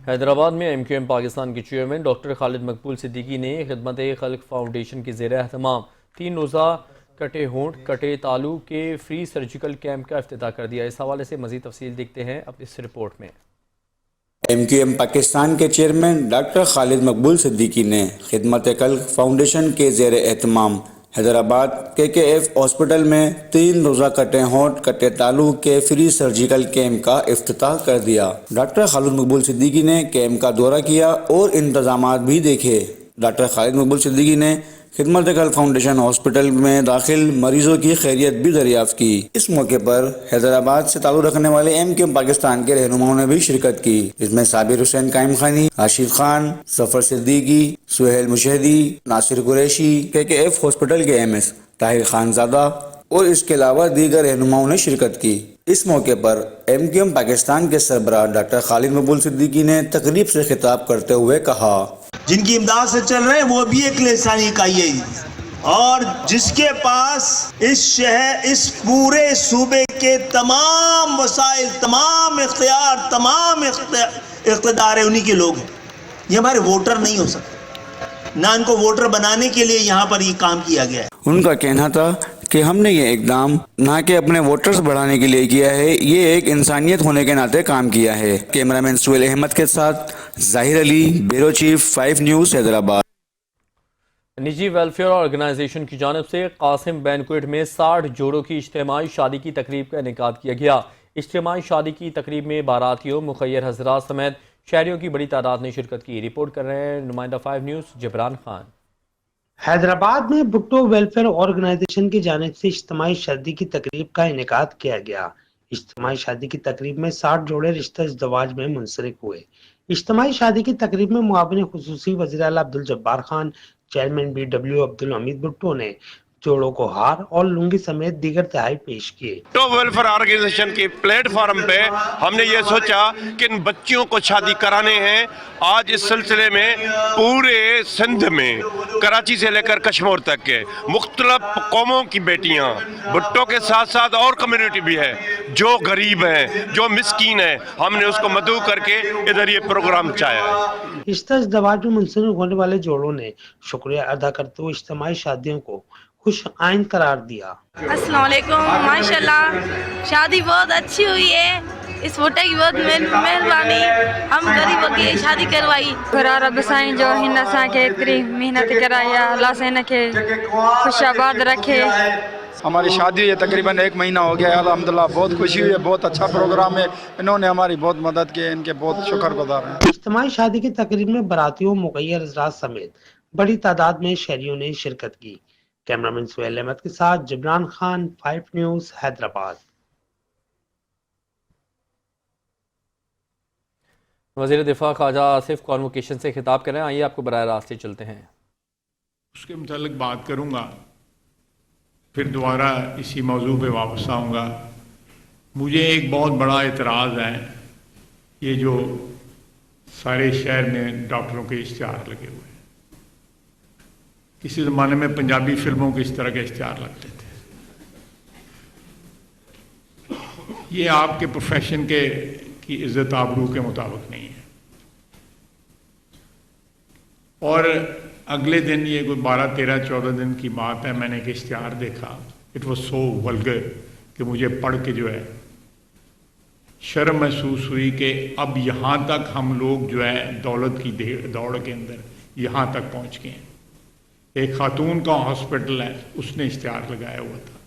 حیدرآباد میں MQM پاکستان کے chairman doctor خالد مقبول صدیقی نے خدمت خلق فاؤنڈیشن کے زیر اہتمام 3 روزہ کٹے ہونٹ کٹے تالو کے فری سرجیکل کیمپ کا افتتاح کر دیا۔ اس حوالے سے مزید تفصیل دیکھتے ہیں اب اس رپورٹ میں۔ MQM پاکستان کے چیئرمین ڈاکٹر خالد مقبول صدیقی نے خدمت خلق فاؤنڈیشن کے زیر اہتمام حیدرآباد KKF ہاسپٹل میں 3 روزہ کٹے ہونٹ کٹے تالو کے فری سرجیکل کیمپ کا افتتاح کر دیا۔ ڈاکٹر خالد مقبول صدیقی نے کیمپ کا دورہ کیا اور انتظامات بھی دیکھے۔ ڈاکٹر خالد مقبول صدیقی نے خدمت خلق فاؤنڈیشن ہاسپٹل میں داخل مریضوں کی خیریت بھی دریافت کی۔ اس موقع پر حیدرآباد سے تعلق رکھنے والے MQM پاکستان کے رہنماؤں نے بھی شرکت کی، جس میں صابر حسین قائم خانی، راشد خان، ظفر صدیقی، سہیل مشہدی، ناصر قریشی، KKF ہاسپٹل کے MS طاہر خان زادہ اور اس کے علاوہ دیگر رہنماؤں نے شرکت کی۔ اس موقع پر MQM پاکستان کے سربراہ ڈاکٹر خالد مقبول صدیقی نے تقریب سے خطاب کرتے ہوئے کہا، جن کی امداد سے چل رہے ہیں وہ بھی ایک لسانی اکائی ہے، اور جس کے پاس اس شہر اس پورے صوبے کے تمام وسائل، تمام اختیار، تمام اقتدار ہے، انہی کے لوگ ہیں۔ یہ ہمارے ووٹر نہیں ہو سکتے، نہ ان کو ووٹر بنانے کے لیے یہاں پر یہ کام کیا گیا ہے۔ ان کا کہنا تھا کہ ہم نے یہ اقدام نہ کہ اپنے ووٹرز بڑھانے کے لیے کیا ہے، یہ ایک انسانیت ہونے کے ناطے کام کیا ہے۔ کیمرامین سہیل احمد کے ساتھ ظاہر علی، بیورو چیف 5 نیوز حیدرآباد۔ نجی ویلفیئر آرگنائزیشن کی جانب سے قاسم بینکویٹ میں 60 جوڑوں کی اجتماعی شادی کی تقریب کا انعقاد کیا گیا۔ اجتماعی شادی کی تقریب میں باراتیوں، مخیر حضرات سمیت شہریوں کی بڑی تعداد نے شرکت کی۔ رپورٹ کر رہے ہیں نمائندہ 5 نیوز جبران خان۔ حیدرآباد میں بھٹو ویلفیئر آرگنائزیشن کی جانب سے اجتماعی شادی کی تقریب کا انعقاد کیا گیا۔ اجتماعی شادی کی تقریب میں 60 جوڑے رشتہ ازدواج میں منسلک ہوئے۔ اجتماعی شادی کی تقریب میں معاون خصوصی وزیر اعلیٰ عبدالجبار خان، چیئرمین BW عبدالحمید بھٹو نے جوڑوں کو ہار اور لنگی سمیت دیگر تحائف پیش کیے۔ بھٹو ویلفیئر آرگنائزیشن کی پلیٹ فارم پہ ہم نے یہ سوچا کہ ان بچیوں کو شادی کرانے ہیں۔ آج اس سلسلے میں پورے سندھ میں کراچی سے لے کر کشمیر تک کے مختلف قوموں کی بیٹیاں، بھٹو کے ساتھ ساتھ اور کمیونٹی بھی ہے جو غریب ہیں، جو مسکین ہیں، ہم نے اس کو مدعو کر کے ادھر یہ پروگرام چاہا ہے۔ رشتہ ازدواج میں منسلک ہونے والے جوڑوں نے شکریہ ادا کرتے ہوئے اجتماعی شادیوں کو خوش آئند قرار دیا۔ السلام علیکم، ماشاءاللہ شادی بہت اچھی ہوئی ہے، اس ووٹے کی بہت مہربانی، ہم غریبوں کی شادی کروائی۔ خدا رب سائیں جو ہن اساں کے اتری محنت کرائی، اللہ سے ان کے خوش آباد رکھے۔ ہماری شادی ہوئی تقریباً 1 مہینہ ہو گیا ہے، الحمدللہ بہت خوشی ہوئی ہے، بہت اچھا پروگرام ہے، انہوں نے ہماری بہت مدد کی ہے، ان کے بہت شکر گزار ہیں۔ اجتماعی شادی کی تقریب میں براتیوں، مغیر حضرات سمیت بڑی تعداد میں شہریوں نے شرکت کی۔ کیمرامین سہیل احمد کے ساتھ جبران خان، 5 نیوز حیدرآباد۔ وزیر دفاع خواجہ آصف کانوکیشن سے خطاب کر رہے ہیں، آئیے آپ کو براہ راست چلتے ہیں۔ اس کے متعلق بات کروں گا، پھر دوبارہ اسی موضوع پہ واپس آؤں گا۔ مجھے ایک بہت بڑا اعتراض ہے، یہ جو سارے شہر میں ڈاکٹروں کے اشتہار لگے ہوئے ہیں۔ کسی زمانے میں پنجابی فلموں کے اس طرح کے اشتہار لگتے تھے۔ یہ آپ کے پروفیشن کی عزت آبرو کے مطابق نہیں ہے۔ اور اگلے دن یہ کوئی 12، 13، 14 دن کی بات ہے، میں نے ایک اشتہار دیکھا، اٹ واز سو ولگر کہ مجھے پڑھ کے جو ہے شرم محسوس ہوئی کہ اب یہاں تک ہم لوگ جو ہے دولت کی دوڑ کے اندر یہاں تک پہنچ گئے ہیں۔ ایک خاتون کا ہاسپٹل ہے، اس نے اشتہار لگایا ہوا تھا،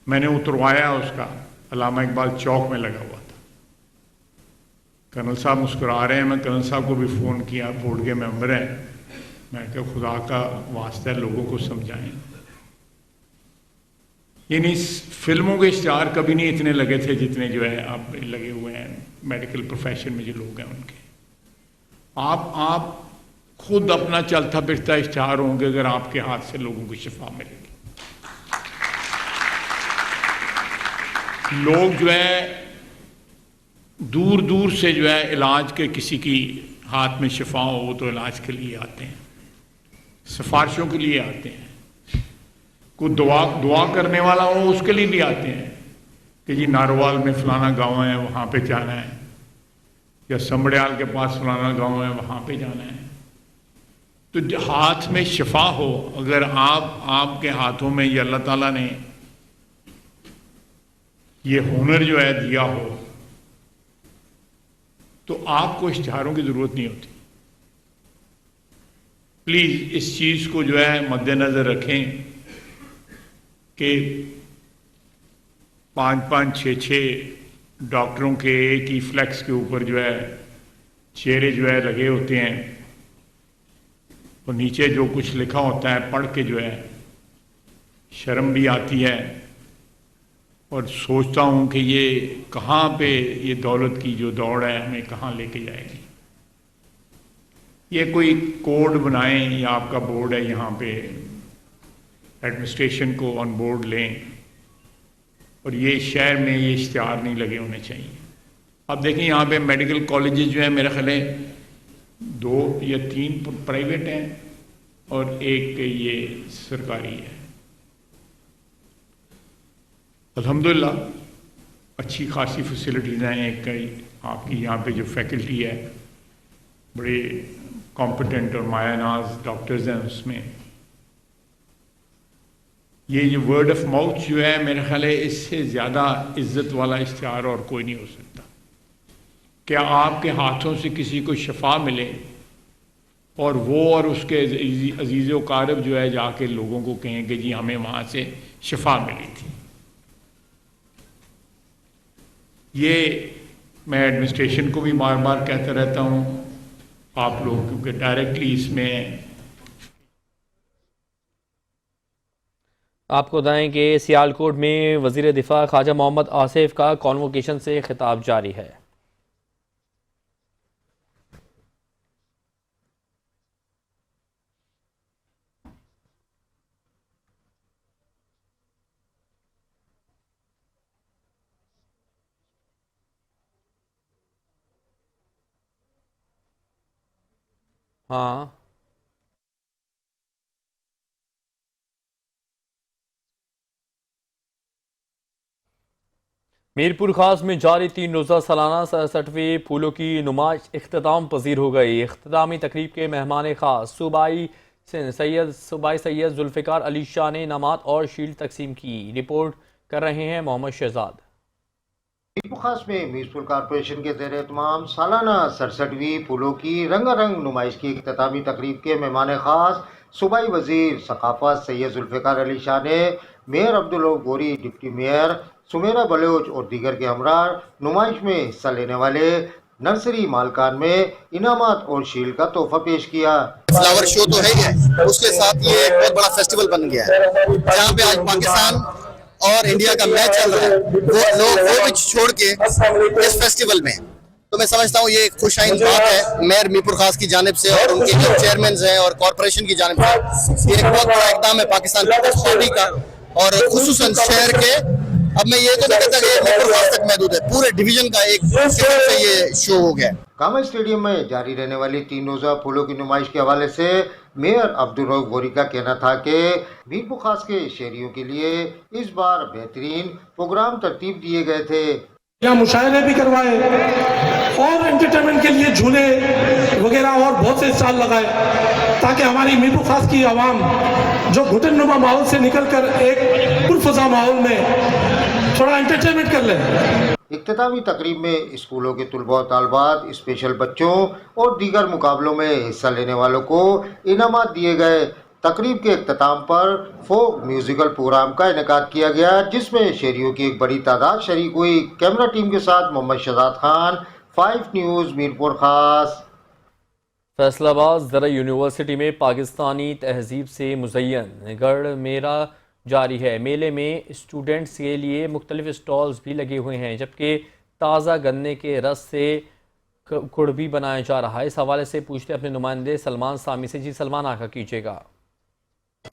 میں نے اتروایا اس کا، علامہ اقبال چوک میں لگا ہوا تھا۔ کرنل صاحب مسکرا رہے ہیں، میں کرنل صاحب کو بھی فون کیا، بورڈ کے ممبر ہیں، میں کہ خدا کا واسطہ لوگوں کو سمجھائیں۔ یعنی فلموں کے اشتہار کبھی نہیں اتنے لگے تھے جتنے جو ہے اب لگے ہوئے ہیں میڈیکل پروفیشن میں جو لوگ ہیں ان کے۔ آپ خود اپنا چلتا پھرتا اشتہار ہوں گے اگر آپ کے ہاتھ سے لوگوں کو شفا ملے گی۔ لوگ جو ہے دور دور سے جو ہے علاج کے کسی کی ہاتھ میں شفا ہو تو علاج کے لیے آتے ہیں، سفارشوں کے لیے آتے ہیں، کوئی دعا کرنے والا ہو اس کے لیے بھی آتے ہیں کہ جی ناروال میں فلانا گاؤں ہے وہاں پہ جانا ہے۔ या समड़ियाल के पास फलाना गांव है वहाँ पे जाना है। तो हाथ में शिफा हो, अगर आपके हाथों में ये अल्लाह ताला ने ये हुनर जो है दिया हो, तो आपको इश्तिहारों की ज़रूरत नहीं होती। प्लीज़ इस चीज़ को जो है मद्देनज़र रखें कि 5-5, 6-6 डॉक्टरों के एक ही फ्लैक्स के ऊपर जो है चेहरे जो है लगे होते हैं और नीचे जो कुछ लिखा होता है पढ़ के जो है शर्म भी आती है और सोचता हूँ कि ये कहाँ पे ये दौलत की जो दौड़ है हमें कहाँ लेके जाएगी। ये कोई कोड बनाएं या आपका बोर्ड है यहाँ पे एडमिनिस्ट्रेशन को ऑन बोर्ड लें और ये शहर में ये इश्तिहार नहीं लगे होने चाहिए। अब देखें यहाँ पे मेडिकल कॉलेजेस जो है मेरे ख्याल 2 या 3 प्राइवेट हैं और एक ये सरकारी है। अल्हम्दुलिल्लाह अच्छी खासी फैसिलिटीज़ हैं। एक आपकी यहाँ पे जो फैकल्टी है बड़े कॉम्पिटेंट और मायानाज डॉक्टर्स हैं उसमें। ये जो वर्ड ऑफ माउथ जो है मेरे ख्याल है इससे ज़्यादा इज़्ज़त वाला इश्तिहार और कोई नहीं हो सकता। क्या आपके हाथों से किसी को शफा मिले और वो और उसके अजीज़ व कारब जो है जाके लोगों को कहें कि जी हमें वहाँ से शफा मिली थी। ये मैं एडमिनिस्ट्रेशन को भी बार बार कहता रहता हूँ, आप लोग क्योंकि डायरेक्टली इसमें। आपको बताएं कि सियालकोट में वज़ीर दिफा ख्वाजा मोहम्मद आसिफ का कॉन्वोकेशन से खिताब जारी है। हाँ, मीरपुर खास में जारी 3 रोज़ा सालाना 67वीं फूलों की नुमाइश इख्तिताम पजीर हो गई। इख्तितामी तकरीब के मेहमान खास सूबाई सैयद जुल्फ़िकार अली शाह ने इनामात और शील्ड तकसीम की। रिपोर्ट कर रहे हैं मोहम्मद शहजाद। मीरपुर खास में मीरपुर कॉरपोरेशन के ज़ेर एहतमाम सालाना 67वीं फूलों की रंगारंग नुमाइश की इख्तितामी तकरीब के मेहमान खास सूबाई वजीर सकाफत सैयद जुल्फ़िकार अली शाह ने मेयर अब्दुल रऊफ गोरी, डिप्टी मेयर सुमेरा बलोच और दीगर के हमरा नुमाइश में हिस्सा लेने वाले नर्सरी मालकान में इनामात और शील्ड का तोहफा पेश किया। फ्लावर शो तो है ही है, उसके साथ ये एक बहुत बड़ा फेस्टिवल बन गया है जहाँ पे आज पाकिस्तान और इंडिया का मैच चल रहा है। वो लोग वो भी छोड़ के इस फेस्टिवल में, तो मैं समझता हूँ ये एक खुशाइन बात है मेयर मीरपुर खास की जानिब से और उनके जो चेयरमैन हैं और कॉरपोरेशन की जानिब से। ये एक बहुत बड़ा इक़दाम है पाकिस्तान पीपल्स पार्टी का और खुसूसन शहर के। अब मैं ये तो नहीं कहता कि मीरपुर खास तक महदूद है, पूरे डिवीजन का एक से ये शो हो गया। कामा स्टेडियम में जारी रहने वाली 3 रोज़ा फूलों की नुमाइश के हवाले से मेयर अब्दुल रऊफ गोरी का कहना था कि मीरपुर खास के शहरियों के लिए इस बार बेहतरीन प्रोग्राम तरतीब दिए गए थे। यहाँ मुशायरे भी करवाए और एंटरटेनमेंट के लिए झूले वगैरह और बहुत से स्टॉल लगाए ताकि हमारी मीरपुर खास की आवाम जो घुटननुमा माहौल से निकलकर एक पुरफज़ा माहौल में थोड़ा एंटरटेनमेंट कर ले। इख्तितामी तकरीब में स्कूलों के तुलबा और तालबात, स्पेशल बच्चों और दीगर मुकाबलों में हिस्सा लेने वालों को इनामात दिए गए। तकरीब के इख्तिताम पर फोक म्यूजिकल प्रोग्राम का इनेकाद किया गया जिसमें शहरियों की एक बड़ी तादाद शरीक हुई। कैमरा टीम के साथ मोहम्मद शहजाद खान, 5 न्यूज़ मीरपुर खास। फैसलाबाद ज़रा यूनिवर्सिटी में पाकिस्तानी तहजीब से मुज़य्यन गढ़ मेला जारी है। मेले में स्टूडेंट्स के लिए मुख्तलिफ स्टॉल्स भी लगे हुए हैं जबकि ताज़ा गन्ने के रस से गुड़ भी बनाया जा रहा है। इस हवाले से पूछते अपने नुमाइंदे सलमान सामी से। जी सलमान, आका कीजिएगा।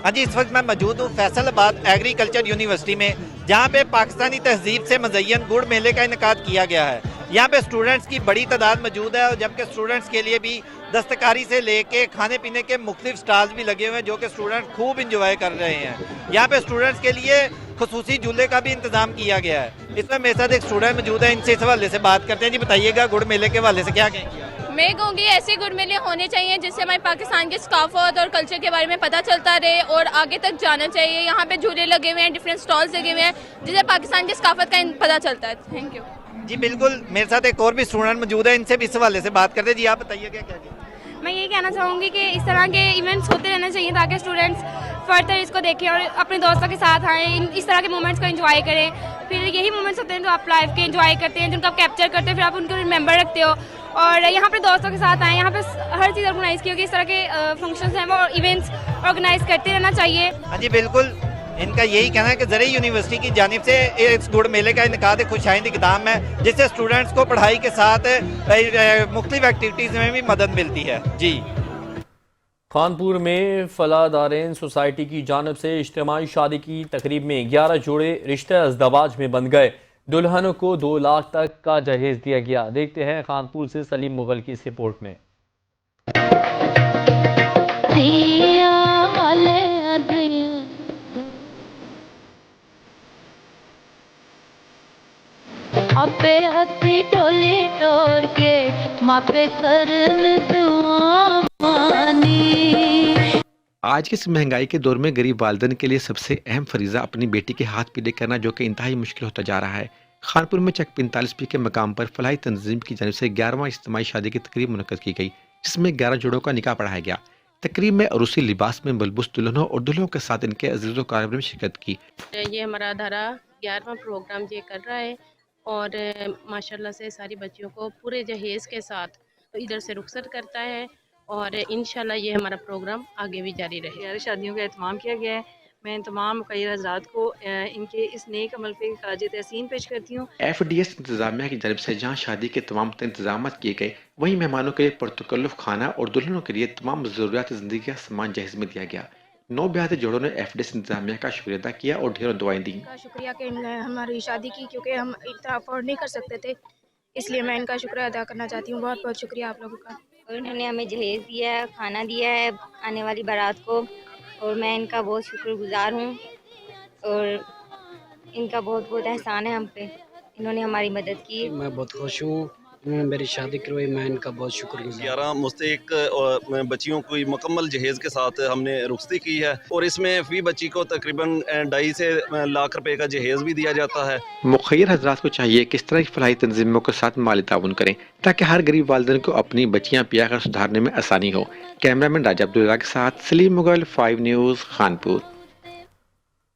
हाँ जी, इस वक्त मैं मौजूद हूँ फैसलाबाद एग्रीकल्चर यूनिवर्सिटी में जहाँ पे पाकिस्तानी तहजीब से मुज़य्यन गुड़ मेले का इनेकाद किया गया है। यहाँ पे स्टूडेंट्स की बड़ी तादाद मौजूद है और जबकि स्टूडेंट्स के लिए भी दस्तकारी से लेके खाने पीने के मुख्तलिफ स्टॉल्स भी लगे हुए हैं जो कि स्टूडेंट खूब इंजॉय कर रहे हैं। यहाँ पे स्टूडेंट्स के लिए خصوصی جھولے کا بھی انتظام کیا گیا ہے. اس میں میرے ساتھ ایک اسٹوڈنٹ موجود ہے, ان سے اس حوالے سے بات کرتے ہیں. جی بتائیے گا گڑ میلے کے حوالے سے کیا کہیں گے؟ میں کہوں گی ایسے گڑ میلے ہونے چاہیے جس سے ہمارے پاکستان کے ثقافت اور کلچر کے بارے میں پتہ چلتا رہے اور آگے تک جانا چاہیے. یہاں پہ جھولے لگے ہوئے ہیں, ڈفرینٹ اسٹالز لگے ہوئے ہیں جس سے پاکستان کی ثقافت کا پتہ چلتا ہے. Thank you. جی بالکل, میرے ساتھ ایک اور بھی اسٹوڈنٹ موجود ہے, ان سے بھی اس حوالے سے بات کرتے ہیں. جی آپ بتائیے گا کیا کہیں؟ میں یہ کہنا چاہوں گی کہ اس طرح کے ایونٹس ہوتے رہنے چاہیے تاکہ اسٹوڈنٹس فردر اس کو دیکھیں اور اپنے دوستوں کے ساتھ آئیں, اس طرح کے مومنٹس کو انجوائے کریں. پھر یہی مومنٹس ہوتے ہیں جو آپ لائف کے انجوائے کرتے ہیں, جن کو آپ کیپچر کرتے ہیں, پھر آپ ان کو ریممبر رکھتے ہو. اور یہاں پہ دوستوں کے ساتھ آئیں, یہاں پہ ہر چیز آرگنائز کی ہوگی. اس طرح کے فنکشنز ہیں وہ ایونٹس آرگنائز کرتے رہنا چاہیے. ہاں جی بالکل, ان کا یہی کہنا ہے کہ زرعی یونیورسٹی کی جانب سے اس گڑ میلے کا انعقاد ایک خوش آئند اقدام ہے جس سے اسٹوڈنٹس کو پڑھائی کے ساتھ مختلف ایکٹیویٹیز میں بھی مدد ملتی ہے. جی خانپور میں فلاح دارین سوسائٹی کی جانب سے اجتماعی شادی کی تقریب میں 11 جوڑے رشتہ ازدواج میں بن گئے. دلہنوں کو 2 لاکھ تک کا جہیز دیا گیا. دیکھتے ہیں خانپور سے سلیم مغل کی اس رپورٹ میں. آج کے اس مہنگائی کے دور میں غریب والدین کے لیے سب سے اہم فریضہ اپنی بیٹی کے ہاتھ پیلے کرنا, جو کہ انتہائی مشکل ہوتا جا رہا ہے. خانپور میں چک 45 پی کے مقام پر فلاحی تنظیم کی جانب سے 11واں اجتماعی شادی کی تقریب منعقد کی گئی, جس میں 11 جوڑوں کا نکاح پڑھایا گیا. تقریب میں عروسی لباس میں ملبوس دلہنوں اور دلہنوں کے ساتھ ان کے عزیز و اقارب نے شرکت کی. یہ ہمارا ادارہ 11واں پروگرام یہ کر رہا ہے اور ماشاءاللہ سے ساری بچیوں کو پورے جہیز کے ساتھ ادھر سے رخصت کرتا ہے اور انشاءاللہ یہ ہمارا پروگرام آگے بھی جاری رہے. 11 شادیوں کا اہتمام کیا گیا ہے. میں تمام مخیر حضرات کو ان کے اس نیک عمل پہ خراج تحسین پیش کرتی ہوں. FDS انتظامیہ کی جانب سے جہاں شادی کے تمام انتظامات کیے گئے, وہیں مہمانوں کے لیے پرتکلف کھانا اور دلہنوں کے لیے تمام ضروریات زندگی کا سامان جہیز میں دیا گیا. 9 بیاہتے جوڑوں نے FDS انتظامیہ کا شکریہ ادا کیا اور ڈھیروں دعائیں دیں. شکریہ کہ ہماری شادی کی, کیونکہ ہم اتنا افورڈ نہیں کر سکتے تھے, اس لیے میں ان کا شکریہ ادا کرنا چاہتی ہوں. بہت بہت شکریہ آپ لوگوں کا. انہوں نے ہمیں جہیز دیا ہے, کھانا دیا ہے آنے والی بارات کو, اور میں ان کا بہت شکر گزار ہوں اور ان کا بہت بہت احسان ہے ہم پہ. انہوں نے ہماری مدد کی. میں بہت خوش ہوں, انہوں نے میری شادی کروائی, میں ان کا بہت شکر گزار. 11 مستحق بچیوں کو مکمل جہیز کے ساتھ ہم نے رخصتی کی ہے اور اس میں فی بچی کو تقریباً 2.5 سے لاکھ روپے کا جہیز بھی دیا جاتا ہے. مخیر حضرات کو چاہیے کہ اس طرح کی فلاحی تنظیموں کے ساتھ مالی تعاون کریں تاکہ ہر غریب والدین کو اپنی بچیاں پیا کر سدھارنے میں آسانی ہو. کیمرامین راجہ عبداللہ کے ساتھ سلیم Mughal, 5 news, Khanpur.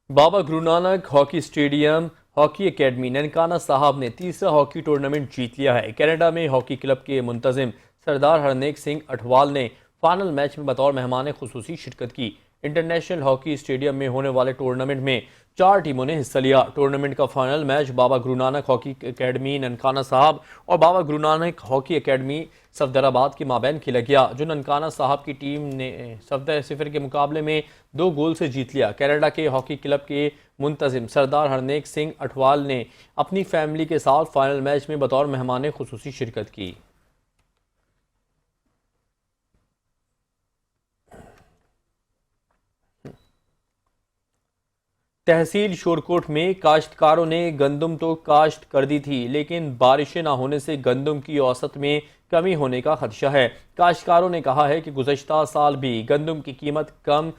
Baba Guru Nanak hockey stadium hockey academy Nankana Sahib نے تیسرا ہاکی ٹورنامنٹ جیت لیا ہے. کینیڈا میں ہاکی کلب کے منتظم سردار ہرنیک سنگھ اٹھوال نے فائنل میچ میں بطور مہمان خصوصی شرکت کی. انٹرنیشنل ہاکی اسٹیڈیم میں ہونے والے ٹورنامنٹ میں 4 ٹیموں نے حصہ لیا. ٹورنامنٹ کا فائنل میچ بابا گرو نانک ہاکی اکیڈمی ننکانہ صاحب اور بابا گرو نانک ہاکی اکیڈمی صفدر آباد کے مابین کھیلا گیا, جو ننکانہ صاحب کی ٹیم نے 0 کے مقابلے میں 2 گول سے جیت لیا. کینیڈا کے ہاکی کلب کے منتظم سردار ہرنیک سنگھ اٹھوال نے اپنی فیملی کے ساتھ فائنل میچ میں بطور مہمان خصوصی شرکت کی. تحصیل شورکوٹ میں کاشتکاروں نے گندم تو کاشت کر دی تھی, لیکن بارشیں نہ ہونے سے گندم کی اوسط میں کمی ہونے کا خدشہ ہے. کاشتکاروں نے کہا ہے کہ گزشتہ سال بھی گندم کی قیمت کم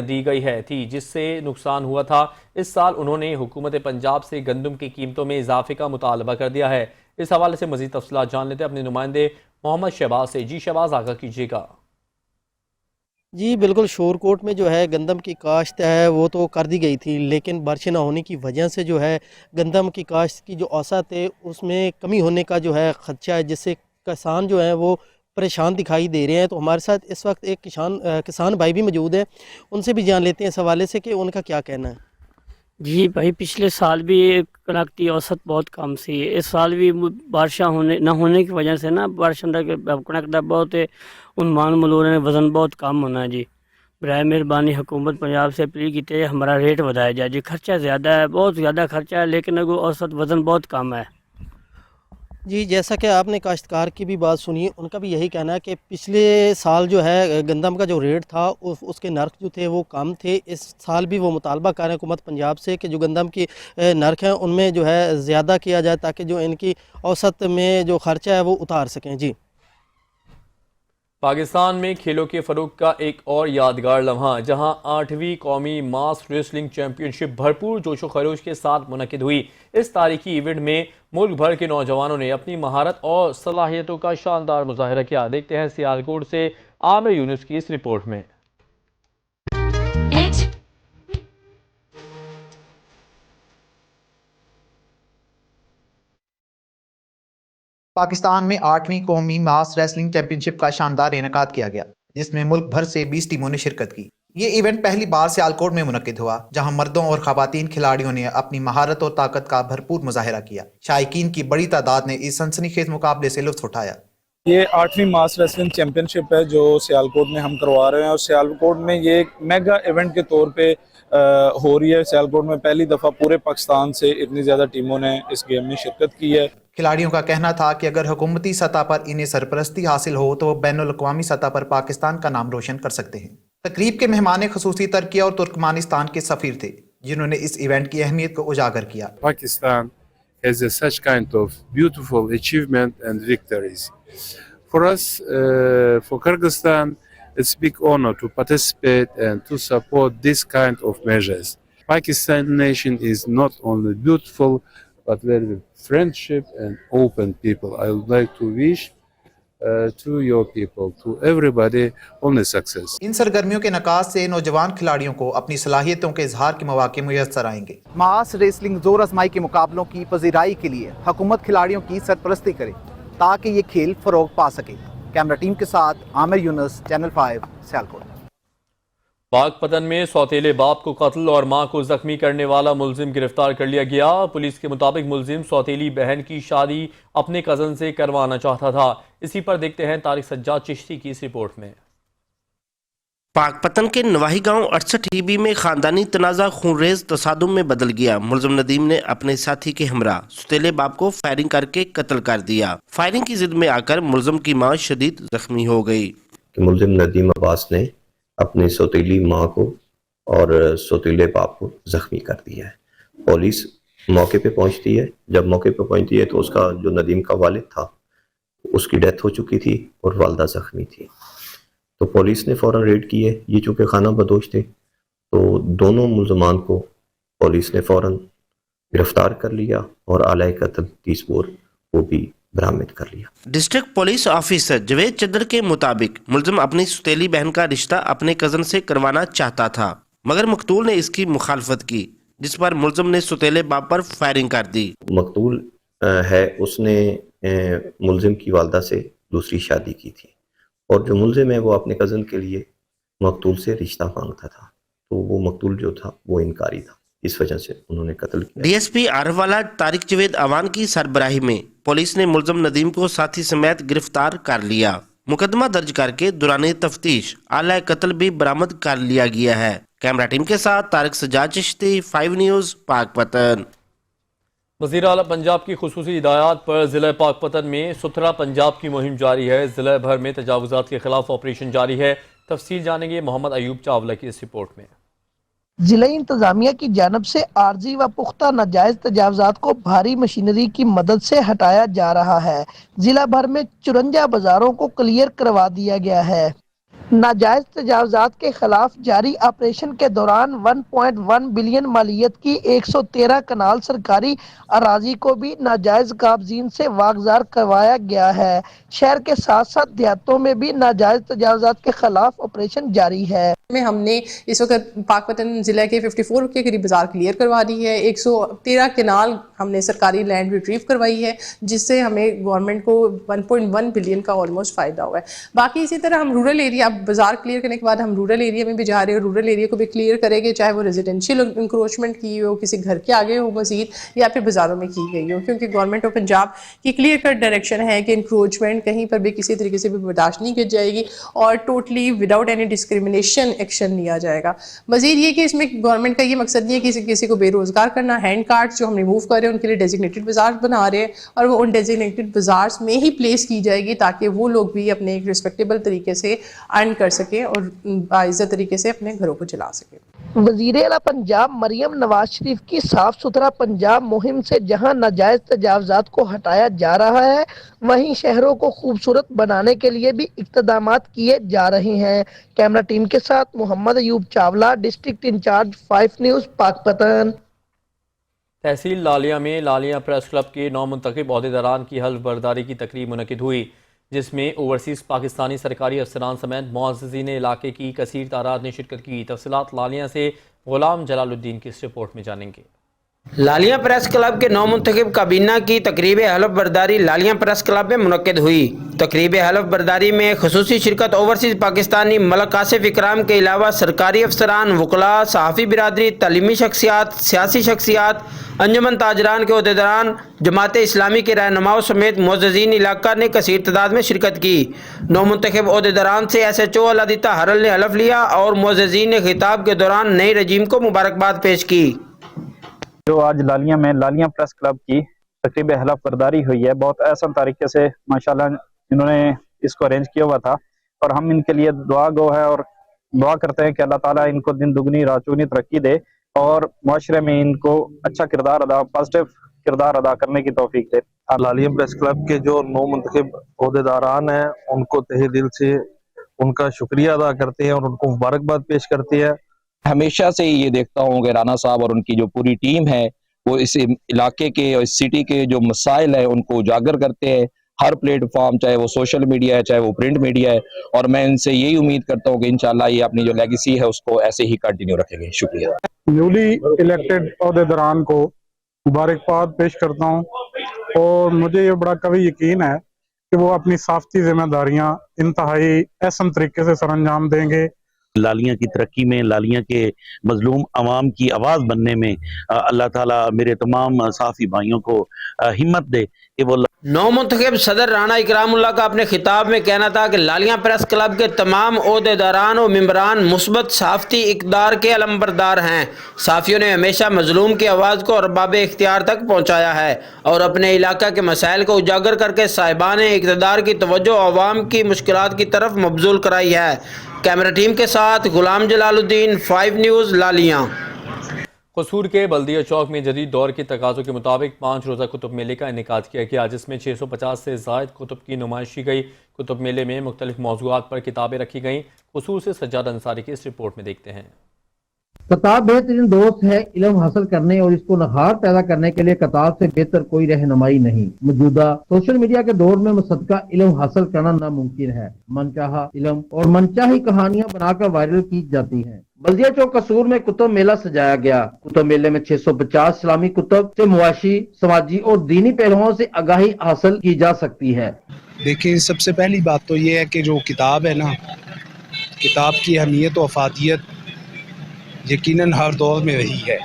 دی گئی تھی, جس سے نقصان ہوا تھا. اس سال انہوں نے حکومت پنجاب سے گندم کی قیمتوں میں اضافے کا مطالبہ کر دیا ہے. اس حوالے سے مزید تفصیلات جان لیتے ہیں اپنے نمائندے محمد شہباز سے. جی شہباز, آگاہ کیجیے گا. جی بالکل, شورکوٹ میں جو ہے گندم کی کاشت ہے وہ تو کر دی گئی تھی, لیکن بارشیں نہ ہونے کی وجہ سے جو ہے گندم کی کاشت کی جو اوسط ہے اس میں کمی ہونے کا جو ہے خدشہ ہے, جس سے کسان جو ہیں وہ پریشان دکھائی دے رہے ہیں. تو ہمارے ساتھ اس وقت ایک کسان بھائی بھی موجود ہیں, ان سے بھی جان لیتے ہیں اس حوالے سے کہ ان کا کیا کہنا ہے. جی بھائی, پچھلے سال بھی کنک کی اوسط بہت کم سی, اس سال بھی بارشاں نہ ہونے کی وجہ سے نا بارش کنک دا بہت عنوان ملور نے وزن بہت کم ہونا ہے. جی برائے مہربانی حکومت پنجاب سے اپیل کی ہے ہمارا ریٹ بتایا جائے. جی خرچہ زیادہ ہے, بہت زیادہ خرچہ ہے, لیکن اگر اوسط وزن بہت کم ہے. جی جیسا کہ آپ نے کاشتکار کی بھی بات سنی، ان کا بھی یہی کہنا ہے کہ پچھلے سال جو ہے گندم کا جو ریٹ تھا اس کے نرخ جو تھے وہ کم تھے. اس سال بھی وہ مطالبہ کر رہے ہیں حکومت پنجاب سے کہ جو گندم کی نرخ ہیں ان میں جو ہے زیادہ کیا جائے تاکہ جو ان کی اوسط میں جو خرچہ ہے وہ اتار سکیں. جی پاکستان میں کھیلوں کے فروغ کا ایک اور یادگار لمحہ، جہاں 8ویں قومی ماس ریسلنگ چیمپئن شپ بھرپور جوش و خروش کے ساتھ منعقد ہوئی. اس تاریخی ایونٹ میں ملک بھر کے نوجوانوں نے اپنی مہارت اور صلاحیتوں کا شاندار مظاہرہ کیا. دیکھتے ہیں سیالکوٹ سے عامر یونس کی اس رپورٹ میں. پاکستان میں 8ویں قومی ماس ریسلنگ چیمپئن شپ کا شاندار انعقاد کیا گیا، جس میں ملک بھر سے 20 ٹیموں نے شرکت کی. یہ ایونٹ پہلی بار سیالکوٹ میں منعقد ہوا، جہاں مردوں اور خواتین کھلاڑیوں نے اپنی مہارت اور طاقت کا بھرپور مظاہرہ کیا. شائقین کی بڑی تعداد نے اس سنسنی خیز مقابلے سے لطف اٹھایا. یہ 8ویں ماس ریسلنگ چیمپئن شپ ہے جو سیالکوٹ میں ہم کروا رہے ہیں، اور سیالکوٹ میں یہ ایک میگا ایونٹ کے طور پہ ہو رہی ہے. سیالکوٹ میں پہلی دفعہ پورے پاکستان سے اتنی زیادہ ٹیموں نے اس گیم میں شرکت کی ہے. کھلاڑیوں کا کہنا تھا کہ اگر حکومتی سطح پر انہیں سرپرستی حاصل ہو تو وہ بین الاقوامی سطح پر پاکستان کا نام روشن کر سکتے ہیں. تقریب کے مہمان خصوصی ترکیہ اور ترکمانستان کے سفیر تھے، جنہوں نے اس ایونٹ کی اہمیت کو اجاگر کیا. Pakistan has such kind of beautiful achievement and victories. For us, for Kyrgyzstan, it's a big honor to participate and to support this kind of measures. Pakistan nation is not only beautiful, but very friendship and open people. I would like to wish to your people, to everybody, only success. ان سرگرمیوں کے انعقاد سے نوجوان کھلاڑیوں کو اپنی صلاحیتوں کے اظہار کے مواقع میسر آئیں گے. ماس ریسلنگ زور آزمائی کے مقابلوں کی پذیرائی کے لیے حکومت کھلاڑیوں کی سرپرستی کرے تاکہ یہ کھیل فروغ پا سکے. کیمرہ ٹیم کے ساتھ عامر یونس، چینل 5 سیالکوٹ. پاک پتن میں سوتیلے باپ کو قتل اور ماں کو زخمی کرنے والا ملزم گرفتار کر لیا گیا. پولیس کے مطابق ملزم سوتیلی بہن کی شادی اپنے کزن سے کروانا چاہتا تھا. اسی پر دیکھتے ہیں طارق سجاد چشتی کی اس رپورٹ میں. پاک پتن کے نواحی گاؤں 68 میں خاندانی تنازع خونریز تصادم میں بدل گیا. ملزم ندیم نے اپنے ساتھی کے ہمراہ سوتیلے باپ کو فائرنگ کر کے قتل کر دیا. فائرنگ کی ضد میں آ کر ملزم کی ماں شدید زخمی ہو گئی. ملزم ندیم عباس نے اپنی سوتیلی ماں کو اور سوتیلے باپ کو زخمی کر دیا ہے. پولیس موقع پہ پہنچتی ہے. جب موقع پہ پہنچتی ہے تو اس کا جو ندیم کا والد تھا اس کی ڈیتھ ہو چکی تھی اور والدہ زخمی تھی. تو پولیس نے فوراً ریڈ کی ہے. یہ چونکہ خانہ بدوش تھے تو دونوں ملزمان کو پولیس نے فوراً گرفتار کر لیا اور آلۂ قتل 30 بور وہ بھی برآمد کر لیا. ڈسٹرکٹ پولیس آفیسر جوید چدر کے مطابق ملزم اپنی سوتیلی بہن کا رشتہ اپنے کزن سے کروانا چاہتا تھا، مگر مقتول نے اس کی مخالفت کی، جس پر ملزم نے سوتیلے باپ پر فائرنگ کر دی. مقتول ہے اس نے ملزم کی والدہ سے دوسری شادی کی تھی، اور جو ملزم ہے وہ اپنے کزن کے لیے مقتول سے رشتہ مانگتا تھا. تو وہ مقتول جو تھا وہ انکاری تھا، اس وجہ سے انہوں نے قتل کیا. ڈی ایس پی عارف والا طارق جوید اوان کی سربراہی میں پولیس نے ملزم ندیم کو ساتھی سمیت گرفتار کر لیا. مقدمہ درج کر کے دوران تفتیش آلۂ قتل بھی برآمد کر لیا گیا ہے. کیمرہ ٹیم کے ساتھ طارق سجاد چشتی، 5 نیوز، پاک پتن. وزیر اعلیٰ پنجاب کی خصوصی ہدایات پر ضلع پاک پتن میں ستھرا پنجاب کی مہم جاری ہے. ضلع بھر میں تجاوزات کے خلاف آپریشن جاری ہے. تفصیل جانیں گے محمد ایوب چاولہ کی اس رپورٹ میں. ضلع انتظامیہ کی جانب سے عارضی و پختہ ناجائز تجاوزات کو بھاری مشینری کی مدد سے ہٹایا جا رہا ہے. ضلع بھر میں 54 بازاروں کو کلیئر کروا دیا گیا ہے. ناجائز تجاوزات کے خلاف جاری آپریشن کے دوران 1.1 بلین مالیت کی 113 کنال سرکاری اراضی کو بھی ناجائز قابضین سے واگزار کروایا گیا ہے. شہر کے ساتھ ساتھ دیہاتوں میں بھی ناجائز تجاوزات کے خلاف آپریشن جاری ہے. ہم نے اس وقت پاک پتن ضلع کے 54 کے قریب بازار کلیئر کروا دی ہے. 113 کنال ہم نے سرکاری لینڈ ریٹریو کروائی ہے، جس سے ہمیں گورنمنٹ کو 1.1 بلین کا آلموسٹ فائدہ ہوا ہے. باقی اسی طرح ہم رورل ایریا बाज़ार क्लियर करने के बाद हम रूरल एरिया में भी जा रहे हैं, रूरल एरिया को भी क्लियर करेंगे, चाहे वो रेजिडेंशियल इंक्रोचमेंट की हो, किसी घर के आगे हो मजीद, या फिर बाज़ारों में की गई हो, क्योंकि गवर्नमेंट ऑफ पंजाब की क्लियर कट डायरेक्शन है कि इंक्रोचमेंट कहीं पर भी किसी तरीके से भी बर्दाश्त नहीं की जाएगी और totally without any discrimination action लिया जाएगा। मजीद ये कि इसमें गवर्नमेंट का ये मकसद नहीं है कि किसी को बेरोज़गार करना। हैंड कार्ड्स जो हम रिमूव कर रहे हैं उनके लिए डेजिग्नेटेड बाज़ार बना रहे हैं और वो उन डेजिग्नेटेड बाज़ार्स में ही प्लेस की जाएगी ताकि वो लोग भी अपने एक रिस्पेक्टेबल तरीके से अर्न कर सकें और बाइज़्ज़त तरीके से अपने घरों को चला सकें। वज़ीर-ए-आला पंजाब मरियम नवाज शरीफ की साफ सुथरा पंजाब मुहिम से जहां नाजायज तजावजात को हटाया जा रहा है, वहीं शहरों को खूबसूरत बनाने के लिए भी इक़्तिदामात किए जा रहे हैं। कैमरा टीम के साथ Mohammad Ayub Chawla, district incharge 5 news Pakpattan. तहसील लालिया में लालिया प्रेस क्लब के नौमुंतखब ओहदेदारान की हल्फ बर्दारी की तकरीब मुनक़िद हुई, जिसमें ओवरसीज़ पाकिस्तानी सरकारी अफसरान समेत मुअज़्ज़िज़ीन इलाके की कसीर तादाद ने शिरकत की। तफसीलात लालिया से गुलाम जलालुद्दीन की इस रिपोर्ट में जानेंगे। लालिया प्रेस क्लब के नौमुंतखब काबीना की तकरीब हलफ बर्दारी लालिया प्रेस क्लब में मुनक़िद हुई। तकरीब हलफ बर्दारी में खुसूसी शिरकत ओवरसीज़ पाकिस्तानी मलक आसिफ इकराम के अलावा सरकारी अफसरान, वकला, सहाफ़ी बिरादरी, तालीमी शख्सियात, सियासी शख्सियात, अंजुमन ताजरान के ओहदेदारान, जमात इस्लामी के रहनुमाओं समेत मुअज़्ज़िज़ीन इलाका ने कसीर तादाद में शिरकत की। नौमुंतखब ओहदेदारान से SHO अलादिता हरल ने हलफ लिया और मुअज़्ज़िज़ीन ने खिताब के दौरान नए रजीम को मुबारकबाद पेश की। जो आज लालिया में लालिया प्रेस क्लब की तकरीब हलफ बर्दारी हुई है, बहुत आसान तरीके से माशाल्लाह इन्होंने इसको अरेंज किया हुआ था और हम इनके लिए दुआ गो है और दुआ करते हैं कि अल्लाह ताला इनको दिन दुगनी रात चौगुनी तरक्की दे और माशरे में इनको अच्छा किरदार अदा, पॉजिटिव किरदार अदा करने की तौफीक दे। लालिया प्रेस क्लब के जो नौ मुंतखब ओहदेदारान हैं उनको तहे दिल से उनका शुक्रिया अदा करते हैं और उनको मुबारकबाद पेश करते हैं। हमेशा से ये देखता हूँ कि राना साहब और उनकी जो पूरी टीम है वो इस इलाके के और इस सिटी के जो मसाइल है उनको उजागर करते हैं हर प्लेटफॉर्म, चाहे वो सोशल मीडिया है चाहे वो प्रिंट मीडिया है, और मैं इनसे यही उम्मीद करता हूँ कि इंशाल्लाह ये अपनी जो लेगेसी है उसको ऐसे ही कंटिन्यू रखेंगे। शुक्रिया। न्यूली इलेक्टेड ओहदेदारान को मुबारकबाद पेश करता हूँ और मुझे ये बड़ा कभी यकीन है कि वो अपनी साफ़ती जिम्मेदारियाँ इंतहाई अहसन तरीके से सरअंजाम देंगे। लालिया की तरक्की में, लालिया के मजलूम अवाम की आवाज़ बनने में अल्लाह ताला मेरे तमाम साफ़ी भाइयों को हिम्मत दे कि वो नौ मुंतखब सदर राणा इकरामुल्लाह का अपने खिताब में कहना था कि लालिया प्रेस क्लब के तमाम ओहदेदारान और मेंबरान मुस्बत साफ़ती इक़दार के अलमबरदार हैं। साफ़ियों ने हमेशा मजलूम की आवाज़ को अरबाब इख्तियार तक पहुँचाया है और अपने इलाका के मसाइल को उजागर करके साहिबान इक़्तिदार की तवज्जो अवाम की मुश्किलात की तरफ मबजूल कराई है। कैमरा टीम के साथ गुलाम जलालुद्दीन, 5 न्यूज़ लालिया। कसूर के बल्दिया चौक में जदीद दौर के तकाज़ों के मुताबिक 5 रोज़ा कुतुब मेले का इनेकाद किया गया, जिसमें 650 से ज़ायद कुतुब की नुमाइश की गई। कुतुब मेले में मुख्तलिफ मौज़ूआत पर किताबें रखी गईं। कसूर से सज्जाद अंसारी की इस रिपोर्ट में देखते हैं। किताब बेहतरीन दोस्त है। इल्म हासिल करने और इसको नखार पैदा करने के लिए किताब से बेहतर कोई रहनुमाई नहीं। मौजूदा सोशल मीडिया के दौर में मुसद्दका इल्म हासिल करना नामुमकिन है। मनचाहा इल्म और मनचाही कहानियां बनाकर वायरल की जाती हैं। बल्दिया चौक कसूर में कुतुब मेला सजाया गया। कुतुब मेले में 650 इस्लामी कुतुब से मुआशी, समाजी और दीनी पहलुओं से आगाही हासिल की जा सकती है। देखिए, सबसे पहली बात तो ये है कि जो किताब है ना, किताब की अहमियत और अफादियत यकीनन हर दौर में रही है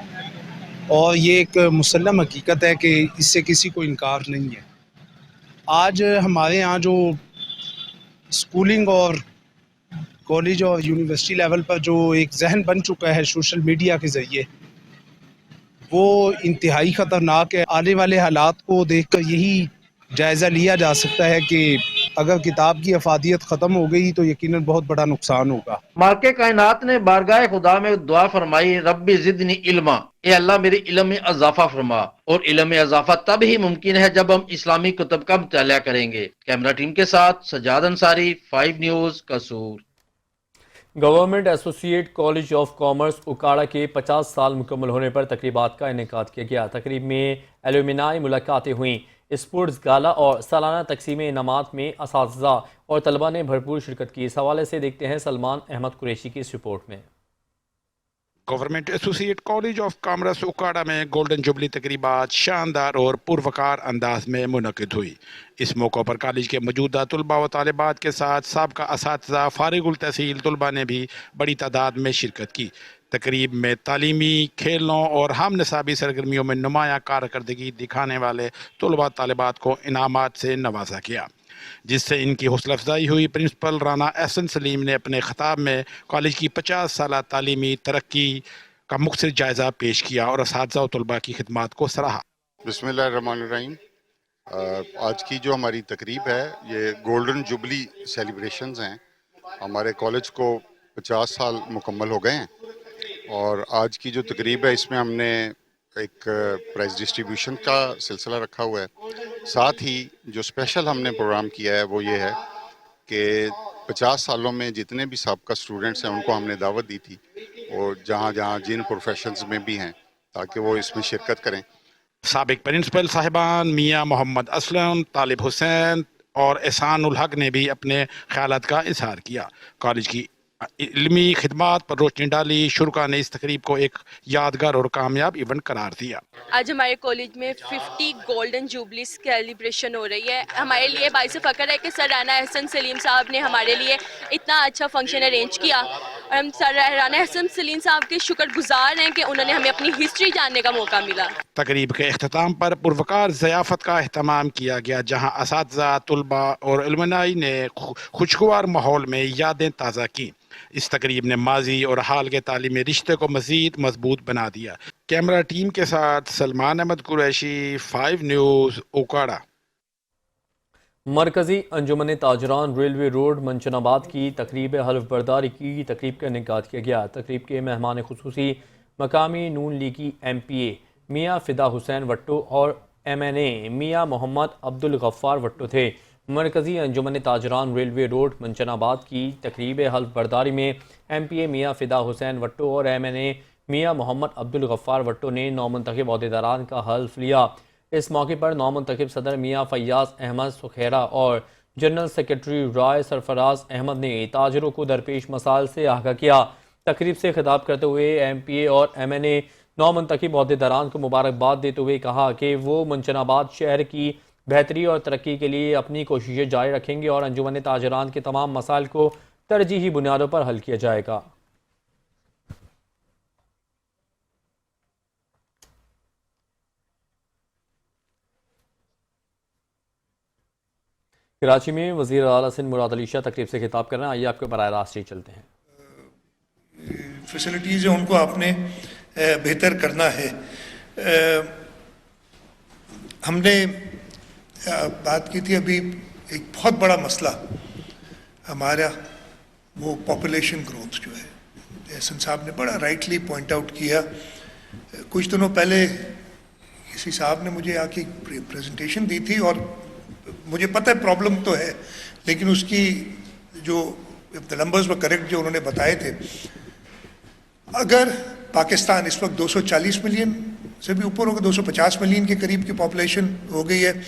और ये एक मुसल्लम हकीकत है कि इससे किसी को इनकार नहीं है। आज हमारे यहाँ जो स्कूलिंग और कॉलेज और यूनिवर्सिटी लेवल पर जो एक जहन बन चुका है सोशल मीडिया के ज़रिए, वो इंतहाई ख़तरनाक है। आने वाले हालात को देखकर यही जायज़ा लिया जा सकता है कि अगर किताब की अफादियत ख़त्म हो गई तो यकीनन बहुत बड़ा नुकसान होगा। मालिक कायनात ने बारगाह खुदा में दुआ फरमाई, रब्बी ज़िदनी इल्मा, ए अल्लाह मेरे इल्म में इजाफा फरमा। और इल्म में इजाफा तब ही मुमकिन है जब हम इस्लामी कुतुब का मुताला करेंगे। कैमरा टीम के साथ सज्जाद अंसारी, 5 न्यूज़ कसूर। Government associate college of commerce उकाड़ा के 50 साल मुकम्मल होने पर तकरीबात का इनेकाद किया गया। तकरीब में एलुमिनाई मुलाकातें हुईं। स्पोर्ट्स गाला और सालाना तकसीम इनामात में असातिज़ा और तलबा ने भरपूर शिरकत की। इस हवाले से देखते हैं सलमान अहमद कुरैशी की इस रिपोर्ट में। Government associate college of commerce उकाड़ा में गोल्डन जुबली तकरीबात शानदार और पुरवकार अंदाज में मुनक़िद हुई। इस मौके पर कॉलेज के मौजूदा तलबा व तालिबात के साथ साबका असातिज़ा फारिगुल तहसील तलबा ने भी बड़ी तादाद में शिरकत की। तकरीब में तालीमी, खेलों और हम निसाबी सरगर्मियों में नुमायाँ कारकर्दगी दिखाने वाले तलबा तालिबात को इनामात से नवाजा किया, जिससे इनकी हौसला अफजाई हुई। प्रिंसिपल राना एहसन सलीम ने अपने खिताब में कॉलेज की 50 साला तालीमी तरक्की का मुख्तसर जायज़ा पेश किया और असातिज़ा और तलबा की खिदमात को सराहा। बिस्मिल्लाहिर्रहमानिर्रहीम। आज की जो हमारी तकरीब है ये गोल्डन जुबली सेलिब्रेशंस हैं। हमारे कॉलेज को 50 साल मुकम्मल हो गए हैं और आज की जो तकरीब है इसमें हमने एक प्राइज़ डिस्ट्रीब्यूशन का सिलसिला रखा हुआ है। साथ ही जो स्पेशल हमने प्रोग्राम किया है वो ये है कि 50 सालों में जितने भी साबका स्टूडेंट्स हैं उनको हमने दावत दी थी और जहाँ जहाँ जिन प्रोफेशंस में भी हैं ताकि वो इसमें शिरकत करें। साबिक प्रिंसिपल साहिबान मियाँ मोहम्मद असलम, तालिब हुसैन और एहसानुल हक ने भी अपने ख्यालात का इजहार किया। कॉलेज की इल्मी खिदमात पर रोशनी डाली। शुरा ने इस तकरीब को एक यादगार और कामयाब इवेंट करार दिया। आज हमारे कॉलेज में 50 गोल्डन जुबली सेलिब्रेशन हो रही है। हमारे लिए बाइस फ़ख्र है कि सर राना एहसन सलीम साहब ने हमारे लिए इतना अच्छा फंक्शन अरेंज किया और हम सर राना एहसन सलीम साहब के शुक्रगुजार हैं कि उन्होंने हमें अपनी हिस्ट्री जानने का मौका मिला। तकरीब के अख्ताम पर पुरवकार ज़ियाफ़त का अहतमाम किया गया, जहाँ असातिज़ा, तलबा और इल्मुनाई ने खुशगवार माहौल में यादें ताज़ा की। इस तकरीब ने माजी और हाल के तालीमी रिश्ते को मज़ीद मजबूत बना दिया। कैमरा टीम के साथ सलमान अहमद कुरैशी, 5 न्यूज़, उकाड़ा। मरकज़ी अंजुमन ताजरान रेलवे रोड मंचनाबाद की तकरीब हल्फ बर्दारी की तकरीब का इनेकाद किया गया। तकरीब के मेहमान खुसूसी मकामी नून लीगी MPA मियाँ फ़िदा हुसैन वट्टो और MNA मियाँ मोहम्मद अब्दुल गफ्फार वट्टो थे। मरकज़ी अंजुमन ताजरान रेलवे रोड मंचनाबाद की तकरीब हल्फ बर्दारी में MPA मियाँ फ़िदा हुसैन वट्टो और MNA मियाँ मोहम्मद अब्दुल गफ्फार वट्टो ने नौमुंतखब अहदेदारान का हल्फ लिया। इस मौके पर नौमुंतखब सदर मियाँ फैयाज़ अहमद सुखेरा और जनरल सेक्रेटरी राय सरफराज अहमद ने ताजरों को दरपेश मसाइल से आगाह किया। तकरीब से खिताब करते हुए MPA और MNA नौमुंतखब अहदेदारान को मुबारकबाद देते हुए कहा कि वो मंचनाबाद शहर की बेहतरी और तरक्की के लिए अपनी कोशिशें जारी रखेंगे और अंजुमन ताजरान के तमाम मसाइल को तरजीही बुनियादों पर हल किया जाएगा। कराची में वज़ीर आला सिंध मुराद अली शाह तकरीब से खिताब कर रहे हैं। आइए आपको बराह रास्त ही चलते हैं। फैसिलिटीज़ है उनको आपने बेहतर करना है। हमने बात की थी अभी एक बहुत बड़ा मसला हमारा वो पॉपुलेशन ग्रोथ जो है, एहसन साहब ने बड़ा राइटली पॉइंट आउट किया। कुछ दिनों पहले किसी साहब ने मुझे आके प्रेजेंटेशन दी थी और मुझे पता है प्रॉब्लम तो है, लेकिन उसकी जो नंबर्स व करेक्ट जो उन्होंने बताए थे, अगर पाकिस्तान इस वक्त 240 मिलियन से भी ऊपर होगा, 250 मिलियन के करीब की पॉपुलेशन हो गई है।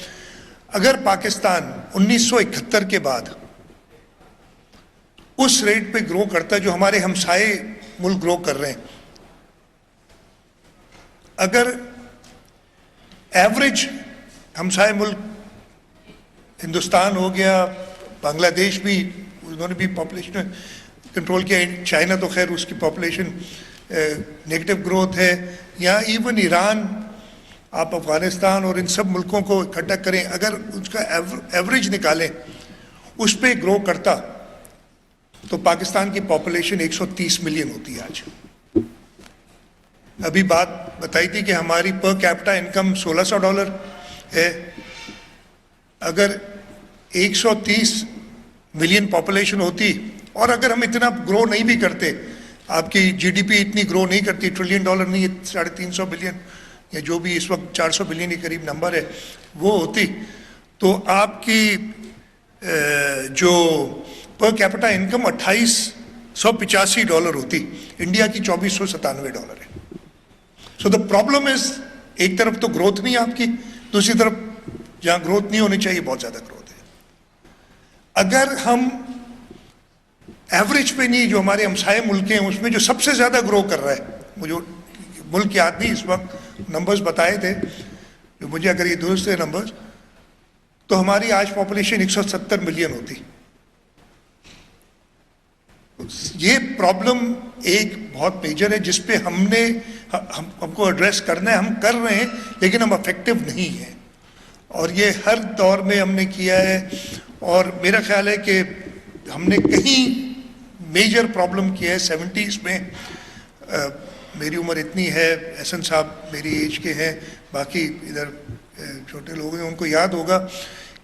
अगर पाकिस्तान 1971 के बाद उस रेट पे ग्रो करता जो हमारे हमसाए मुल्क ग्रो कर रहे हैं, अगर एवरेज हमसाए मुल्क हिंदुस्तान हो गया, बांग्लादेश भी उन्होंने भी पॉपुलेशन कंट्रोल किया, चाइना तो खैर उसकी पॉपुलेशन नेगेटिव ग्रोथ है, या इवन ईरान, आप अफगानिस्तान और इन सब मुल्कों को इकट्ठा करें, अगर उसका एवरेज निकालें उस पे ग्रो करता तो पाकिस्तान की पॉपुलेशन 130 मिलियन होती है आज। अभी बात बताई थी कि हमारी पर कैपिटा इनकम $1600 है। अगर 130 मिलियन पॉपुलेशन होती और अगर हम इतना ग्रो नहीं भी करते, आपकी GDP इतनी ग्रो नहीं करती, $1 ट्रिलियन नहीं, 350 बिलियन या जो भी इस वक्त 400 बिलियन के करीब नंबर है वो होती, तो आपकी जो पर कैपिटा इनकम $2885 होती। इंडिया की $2497 है। सो द प्रॉब्लम इज, एक तरफ तो ग्रोथ नहीं आपकी, दूसरी तरफ जहाँ ग्रोथ नहीं होनी चाहिए बहुत ज़्यादा ग्रोथ है। अगर हम एवरेज पे नहीं, जो हमारे हमसाए मुल्क हैं उसमें जो सबसे ज़्यादा ग्रो कर रहा है मुझे मुल्क याद नहीं इस वक्त, नंबर्स बताए थे जो मुझे, अगर ये दुरुस्त है नंबर्स, तो हमारी आज पॉपुलेशन 170 मिलियन होती। ये प्रॉब्लम एक बहुत मेजर है जिस पे हमको एड्रेस करना है, हम कर रहे हैं लेकिन हम इफेक्टिव नहीं हैं, और ये हर दौर में हमने किया है। और मेरा ख्याल है कि हमने कहीं मेजर प्रॉब्लम किया है 70s में। मेरी उम्र इतनी है, एहसन साहब मेरी एज के हैं, बाकी इधर छोटे लोग हैं, उनको याद होगा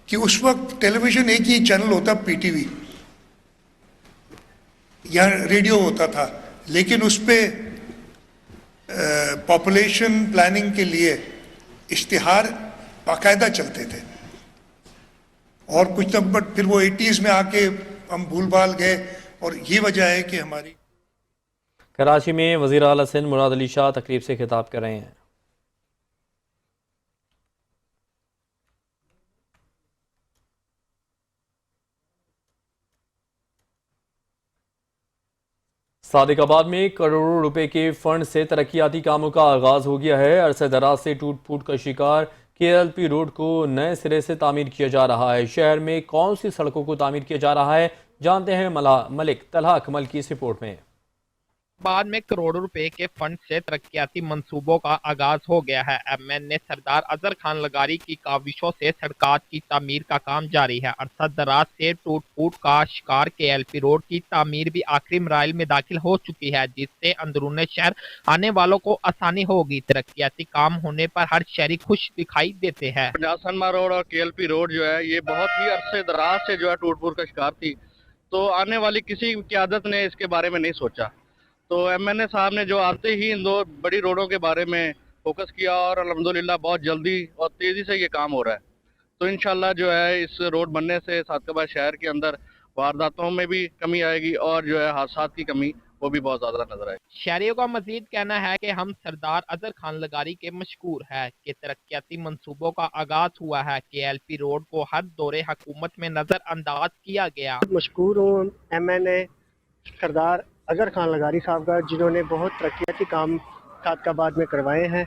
कि उस वक्त टेलीविज़न एक ही चैनल होता, PTV, या रेडियो होता था, लेकिन उस पर पॉपुलेशन प्लानिंग के लिए इश्तिहार बाकायदा चलते थे, और कुछ तक, बट फिर वो 80s में आके हम भूल भाल गए, और ये वजह है कि हमारी। कराची में वज़ीर आला सिंध मुराद अली शाह तकरीब से खिताब कर रहे हैं। सादिकाबाद में करोड़ों रुपए के फंड से तरक्याती कामों का आगाज हो गया है। अरसे दराज से टूट फूट का शिकार KLP रोड को नए सिरे से तामीर किया जा रहा है। शहर में कौन सी सड़कों को तामीर किया जा रहा है, जानते हैं मलिक तलहा अकमल की इस रिपोर्ट में। बाद में करोड़ों रुपए के फंड से तरक्याती मंसूबों का आगाज हो गया है। MNA सरदार अजहर खान लगारी की काविशों से सड़कात की तामीर का काम जारी है। अरसा दराज से टूट फूट का शिकार KLP रोड की तामीर भी आखिरी मराइल में दाखिल हो चुकी है, जिससे अंदरूनी शहर आने वालों को आसानी होगी। तरक्याती काम होने पर हर शहरी खुश दिखाई देते हैं। पंजाब सनमा रोड और KLP रोड जो है, ये बहुत ही अरसे दराज से जो है टूट फूट का शिकार थी, तो आने वाली किसी क़यादत ने इसके बारे में नहीं सोचा। तो MNA साहब ने जो आते ही इन दो बड़ी रोडों के बारे में फोकस किया, और अल्हम्दुलिल्लाह बहुत जल्दी और तेज़ी से ये काम हो रहा है। तो इंशाल्लाह जो है इस रोड बनने से सादिकाबाद शहर के अंदर वारदातों में भी कमी आएगी, और जो है हादसात की कमी वो भी बहुत ज़्यादा नजर आएगी। शहरियों का मजीद कहना है कि हम सरदार अजहर खान लगारी के मशकूर है कि तरक्याती मंसूबों का आगाज हुआ है। KLP रोड को हर दौरे हुकूमत में नजरअंदाज किया गया। मशकूर हूँ MNA सरदार अजहर खान लगारी साहब का, जिन्होंने बहुत तरक्याती काम सादिकाबाद में करवाए हैं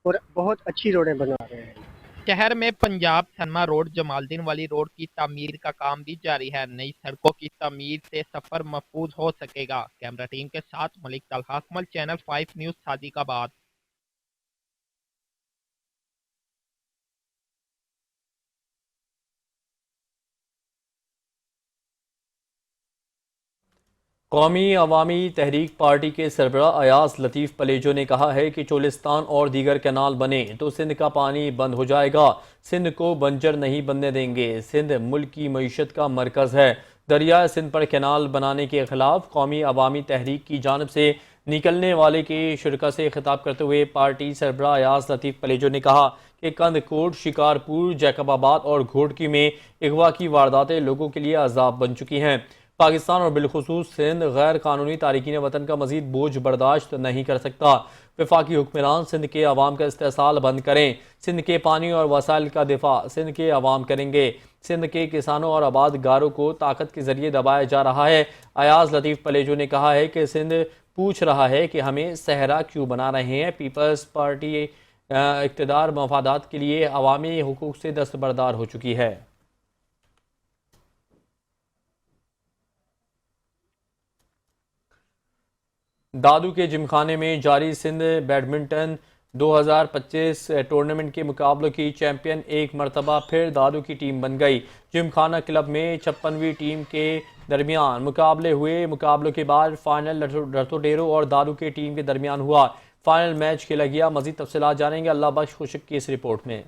और बहुत अच्छी रोडें बना रहे हैं। शहर में पंजाब सनमा रोड, जमालदीन वाली रोड की तामीर का काम भी जारी है। नई सड़कों की तामीर से सफर महफूज हो सकेगा। कैमरा टीम के साथ मलिक तलहा अकमल, चैनल 5 न्यूज़, सादिकाबाद। कौमी अवामी तहरीक पार्टी के सरबराह अयाज लतीफ़ पलेजो ने कहा है कि चोलिस्तान और दीगर कैनाल बने तो सिंध का पानी बंद हो जाएगा। सिंध को बंजर नहीं बनने देंगे। सिंध मुल्क की मईशत का मरकज़ है। दरिया सिंध पर कैनाल बनाने के खिलाफ कौमी अवामी तहरीक की जानब से निकलने वाले के शुरका से खिताब करते हुए पार्टी सरबराह अयाज लतीफ़ पलेजो ने कहा कि कंदकोट, शिकारपुर, जैकबाबाद और घोटकी में अगवा की वारदातें लोगों के लिए अजाब बन चुकी हैं। पाकिस्तान और बिलखुसूस सिंध गैर कानूनी तारकीन वतन का मजीद बोझ बर्दाश्त नहीं कर सकता। वफाकी हुक्मरान सिंध के अवाम का इस्तेसाल बंद करें। सिंध के पानी और वसाइल का दिफा सिंध के अवाम करेंगे। सिंध के किसानों और आबादगारों को ताकत के जरिए दबाया जा रहा है। अयाज लतीफ़ पलेजो ने कहा है कि सिंध पूछ रहा है कि हमें सहरा क्यों बना रहे हैं। पीपल्स पार्टी इक़्तिदार मफादात के लिए अवामी हुकूक से दस्तबरदार हो चुकी है। दादू के जिमखाने में जारी सिंध बैडमिंटन 2025 टूर्नामेंट के मुकाबलों की चैंपियन एक मरतबा फिर दादू की टीम बन गई। जिमखाना क्लब में 56वीं टीम के दरमियान मुकाबले हुए। मुकाबलों के बाद फाइनल रतोडेरो और दादू के टीम के दरमियान हुआ। फाइनल मैच खेला गया। मजीद तफसीलात जानेंगे अल्लाह बख्श खुशक की इस रिपोर्ट में।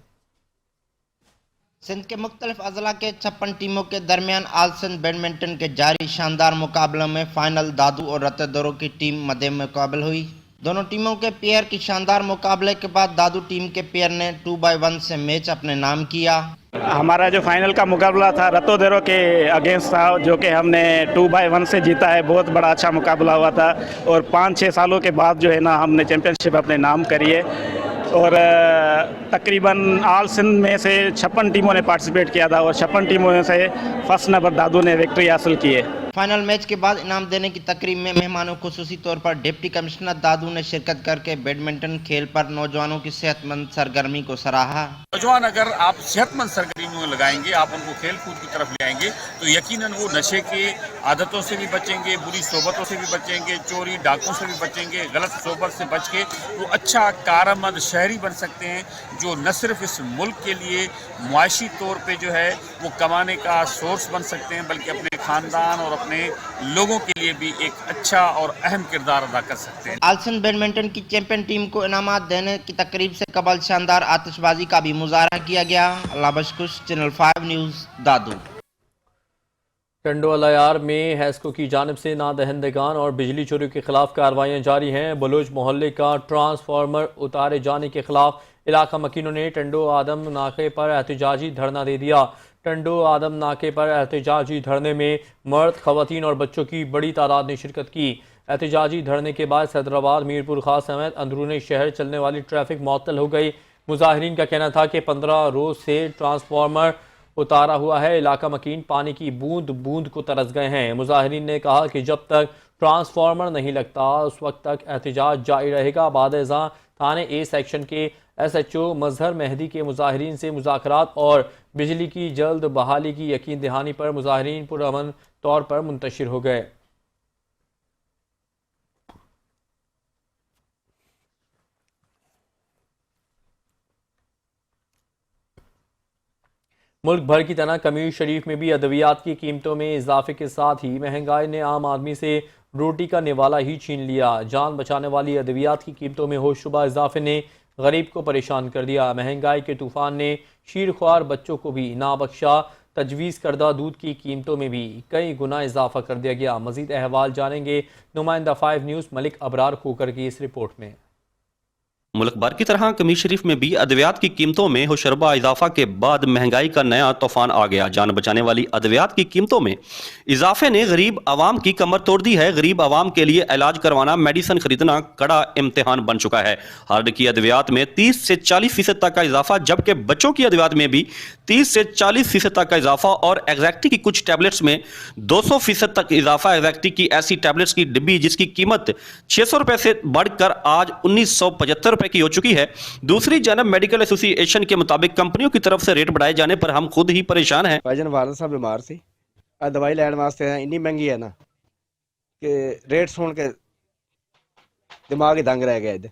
सिंध के मुख्तलिफ अजला के 56 टीमों के दरमियान आल सिंध बैडमिंटन के जारी शानदार मुकाबलों में फाइनल दादू और रतोडेरो की टीम मद्दे मुकाबल हुई। दोनों टीमों के पेयर की शानदार मुकाबले के बाद दादू टीम के पेयर ने 2-1 से मैच अपने नाम किया। हमारा जो फाइनल का मुकाबला था रतोडेरो के अगेंस्ट था, जो कि हमने 2-1 से जीता है। बहुत बड़ा अच्छा मुकाबला हुआ था और 5-6 सालों के बाद जो है ना हमने चैंपियनशिप अपने नाम करी है। और तकरीबन आल सिंध में से 56 टीमों ने पार्टिसिपेट किया था और 56 टीमों में से फर्स्ट नंबर दादू ने विक्ट्री हासिल की है। फाइनल मैच के बाद इनाम देने की तकरीब में मेहमानों खुसूसी तौर पर डिप्टी कमिश्नर दादू ने शिरकत करके बैडमिंटन खेल पर नौजवानों की सेहतमंद सरगर्मी को सराहा। नौजवान अगर आप सेहतमंद सरगर्मियों में लगाएंगे, आप उनको खेल कूद की तरफ ले आएंगे तो यकीनन वो नशे की आदतों से भी बचेंगे, बुरी सोबतों से भी बचेंगे, चोरी डाकों से भी बचेंगे, गलत सोबत से बच के वो अच्छा कारमंद शहरी बन सकते हैं, जो न सिर्फ इस मुल्क के लिए मुआशी तौर पे जो है वो कमाने का सोर्स बन सकते हैं, बल्कि अपने खानदान और अपने लोगों के लिए भी एक अच्छा और अहम किरदार अदा कर सकते हैं। आलसन बैडमिंटन की चैंपियन टीम को इनामात देने की तकरीब से कबल शानदार आतिशबाजी का भी मुजाहरा किया गया। अल्लाह बशकुश, चैनल 5 न्यूज़, दादू। टंडो अलायार में हैस्को की जानिब से नादहिंदगान और बिजली चोरी के खिलाफ कार्रवाइयाँ जारी हैं। बलोच मोहल्ले का ट्रांसफार्मर उतारे जाने के खिलाफ इलाका मकीनों ने टंडो आदम नाके पर एहतजाजी धरना दे दिया। टंडो आदम नाके पर एहतजाजी धरने में मर्द, खवातीन और बच्चों की बड़ी तादाद ने शिरकत की। एहतजाजी धरने के बाद सैदराबाद, मीरपुर खास समेत अंदरूनी शहर चलने वाली ट्रैफिक मुअत्तल हो गई। मुजाहिरीन का कहना था कि 15 रोज से ट्रांसफार्मर उतारा हुआ है। इलाका मकीन पानी की बूंद बूंद को तरस गए हैं। मुजाहिरीन ने कहा कि जब तक ट्रांसफार्मर नहीं लगता उस वक्त तक एहतजाज जारी रहेगा। बाद-ए-ज़ां थाने ए सेक्शन के SHO मजहर मेहदी के मुजाहिरीन से मुज़ाकरात और बिजली की जल्द बहाली की यकीन दहानी पर मुजाहिरीन पुरअमन तौर पर मुंतशिर हो गए। मुल्क भर की तरह कमीर शरीफ में भी अद्वियात की कीमतों में इजाफे के साथ ही महंगाई ने आम आदमी से रोटी का निवाला ही छीन लिया। जान बचाने वाली अद्वियात की कीमतों में होशरुबा इजाफे ने गरीब को परेशान कर दिया। महंगाई के तूफान ने शीरख्वार बच्चों को भी ना बख्शा। तजवीज़ करदा दूध की कीमतों में भी कई गुना इजाफा कर दिया गया। मज़ीद अहवाल जानेंगे नुमाइंदा 5 न्यूज़ मलिक अबरार खोकर की इस रिपोर्ट में। मुल्क भर की तरह कमीर शरीफ में भी अद्वियात की कीमतों में होशरुबा इजाफा के बाद महंगाई का नया तूफान आ गया। जान बचाने वाली अद्वियात की कीमतों में इजाफे ने गरीब आवाम की कमर तोड़ दी है। गरीब आवाम के लिए इलाज करवाना, मेडिसिन खरीदना कड़ा इम्तिहान बन चुका है। हार्ड की अद्वियात में 30 से 40% तक का इजाफा, जबकि बच्चों की अद्वियात में भी 30 से 40% तक का इजाफा और एग्जैक्टी की कुछ टैबलेट्स में 200% तक इजाफा। एग्जैक्टी की ऐसी टैबलेट्स की डिब्बी जिसकी कीमत 600 रुपए से बढ़कर आज 1975 की हो चुकी है। दूसरी जानब मेडिकल एसोसिएशन के मुताबिक कंपनियों की तरफ से रेट बढ़ाए जाने पर हम खुद ही परेशान हैं। भाईजान वालद साहब बीमार सी, दवाई लैन वास्ते इन्नी महंगी है ना कि रेट सुन के दिमाग ही दंग रह गया।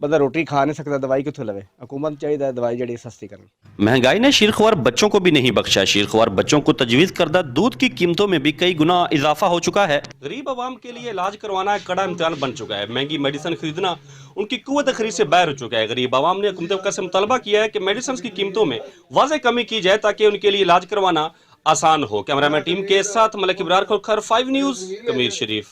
बंदा रोटी खा नहीं सकता, दवाई कितों लवे। हुकूमत चाहिए दवाई जड़ी सस्ती करनी। महंगाई ने शीरख्वार बच्चों को भी नहीं बख्शा। शीरख्वार बच्चों को तजवीज़ करदा दूध की कीमतों में भी कई गुना इजाफा हो चुका है। गरीब आवाम के लिए इलाज करवाना एक कड़ा इम्तिहान बन चुका है। महंगी मेडिसिन खरीदना उनकी कुव्वत खरीद से बाहर हो चुका है। गरीब आवाम ने हुकूमत से मुतालबा किया है कि मेडिसिन की कीमतों में वाज़े कमी की जाए ताकि उनके लिए इलाज करवाना आसान हो। कैमरामैन टीम के साथ मलिक इब्रार खोखर, 5 न्यूज़, कमीर शरीफ।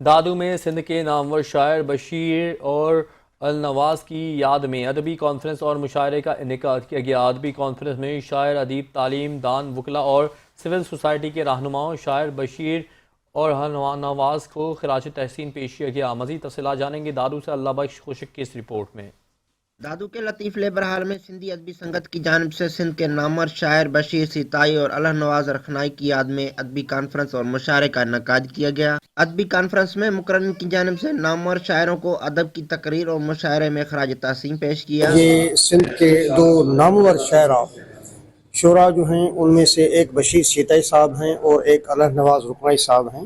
दादू में सिंध के नामवर शायर बशीर और अल-नवाज की याद में अदबी कॉन्फ्रेंस और मुशायरे का इनेकाद किया गया। अदबी कॉन्फ्रेंस में शायर, अदीब, तालीम दान, वकला और सिविल सोसाइटी के रहनुमाओं शायर बशीर और नवाज को खिराज तहसीन पेश किया गया। मज़ीद तफसीलात जानेंगे दादू से अल्लाह बख्श खुशिक की इस रिपोर्ट में। दादू के लतीफ़ लेबर हाल में सिंधी अदबी संगत की जानिब से सिंध के नामवर शायर बशीर सिताई और अल्लाह नवाज रखनाई की याद में अदबी कॉन्फ्रेंस और मुशायरे का इनेकाद किया गया। अदबी कॉन्फ्रेंस में मुकर्ररीन की जानिब से नामवर शायरों को अदब की तकरीर और मुशायरे में खराज तहसीन पेश किया। ये सिंध के दो नामवर शायरा शुरा जो हैं उनमें से एक बशीर सिताई साहब हैं और एक अल्लाह नवाज रखनाई साहब हैं,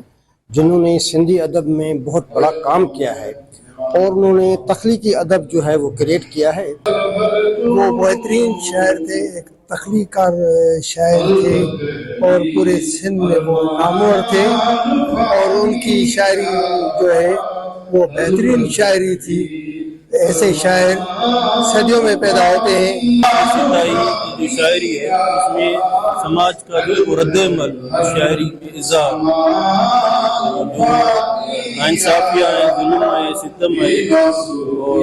जिन्होंने सिंधी अदब में बहुत बड़ा काम किया है और उन्होंने तख्लीकी अदब जो है वो क्रिएट किया है। वो बेहतरीन शायर थे, एक तख्लीकार शायर थे और पूरे सिंध में वो नामवर थे और उनकी शायरी जो है वो बेहतरीन शायरी थी। ऐसे शायर सदियों में पैदा होते हैं। जो शायरी है उसमें समाज का जो रद्द-ए-अमल, शायरी में इज़हार, जो नाइंसाफियाँ हैं, जुल्म है, सितम है और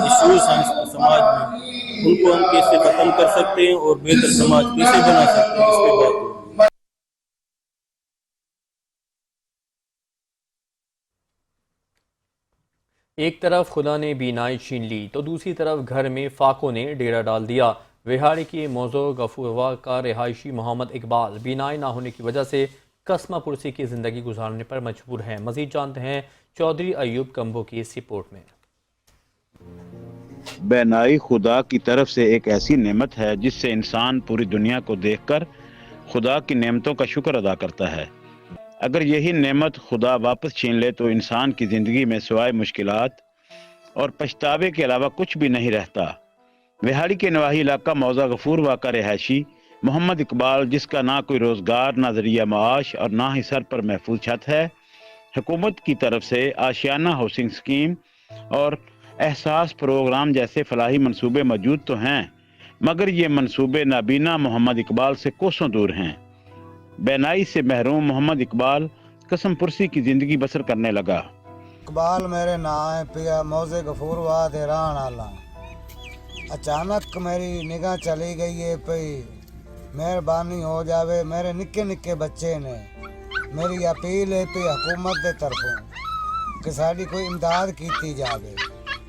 इश्यूज हैं समाज में, उनको हम कैसे ख़त्म कर सकते हैं और बेहतर समाज कैसे बना सकते हैं, इस पे बात। एक तरफ खुदा ने बीनाई छीन ली तो दूसरी तरफ घर में फाकों ने डेरा डाल दिया। विहाड़ी की मौजो गफूरवा का रिहायशी मोहम्मद इकबाल बीनाई ना होने की वजह से कस्मा पुरसी की ज़िंदगी गुजारने पर मजबूर हैं। मज़ीद जानते हैं चौधरी अयूब कम्बो की इस रिपोर्ट में। बेनाई खुदा की तरफ से एक ऐसी नेमत है जिससे इंसान पूरी दुनिया को देखकर खुदा की नेमतों का शुक्र अदा करता है। अगर यही नेमत खुदा वापस छीन ले तो इंसान की ज़िंदगी में सिवाय मुश्किलात और पछतावे के अलावा कुछ भी नहीं रहता। विहाड़ी के नवाही इलाका मौजा गफूरवा का रिहायशी मोहम्मद इकबाल, जिसका ना कोई रोज़गार, ना ज़रिया माश और ना ही सर पर महफूज छत है, हुकूमत की तरफ से आशियाना हाउसिंग स्कीम और एहसास प्रोग्राम जैसे फलाही मंसूबे मौजूद तो हैं, मगर ये मंसूबे नाबीना मोहम्मद इकबाल से कोसों दूर हैं। बेनाई से महरूम मोहम्मद इकबाल कसम पुरसी की ज़िंदगी बसर करने लगा। इकबाल मेरे नाम है, पिया मौजे गफूरवा दे रहन आला। अचानक मेरी निगाह चली गई है पई, मेहरबानी हो जावे, मेरे निक्के निक्के बच्चे ने। मेरी अपील है पी हुकूमत के तरफों कि साड़ी कोई इमदाद की जावे।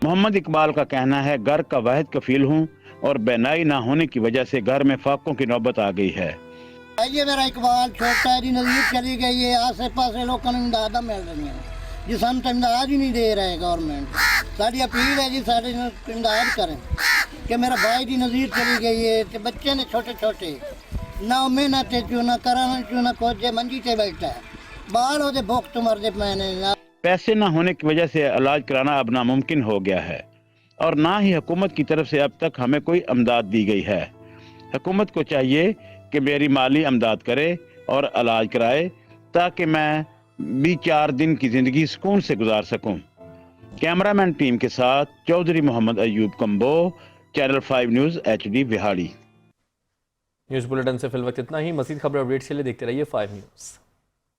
मोहम्मद इकबाल का कहना है, घर का वाहिद कफील हूँ और बेनाई ना होने की वजह से घर में फाकों की नौबत आ गई है। ये मेरा इकबाल छोटा है, नज़ीर चली गई है, आसे पासे लोगों को इमदाद मिल रही है जी, सानू तो इमदाद ही नहीं दे रहे गवर्नमेंट। साड़ी अपील है जी, साड़ी इमदाद करें कि मेरा भाई की नज़ीर चली गई है, तो बच्चे ने छोटे छोटे, ना मेहनत चू ना करन चू ना खोजे, मंजी से बैठा है, बाल हो भुख तो मर दे मैंने। पैसे न होने की वजह से इलाज कराना अब नामुमकिन हो गया है और ना ही हुकूमत की तरफ से अब तक हमें कोई अमदाद दी गई है। हुकूमत को चाहिए कि मेरी माली अमदाद करे और इलाज कराए ताकि मैं भी 4 दिन की ज़िंदगी सुकून से गुजार सकूं। कैमरामैन टीम के साथ Chaudhry Mohammad Ayub Kamboh, channel 5 news HD Vehari. News bulletin से फिल वक्त इतना ही। मज़ीद खबर अपडेट्स के लिए देखते रहिए 5 न्यूज़।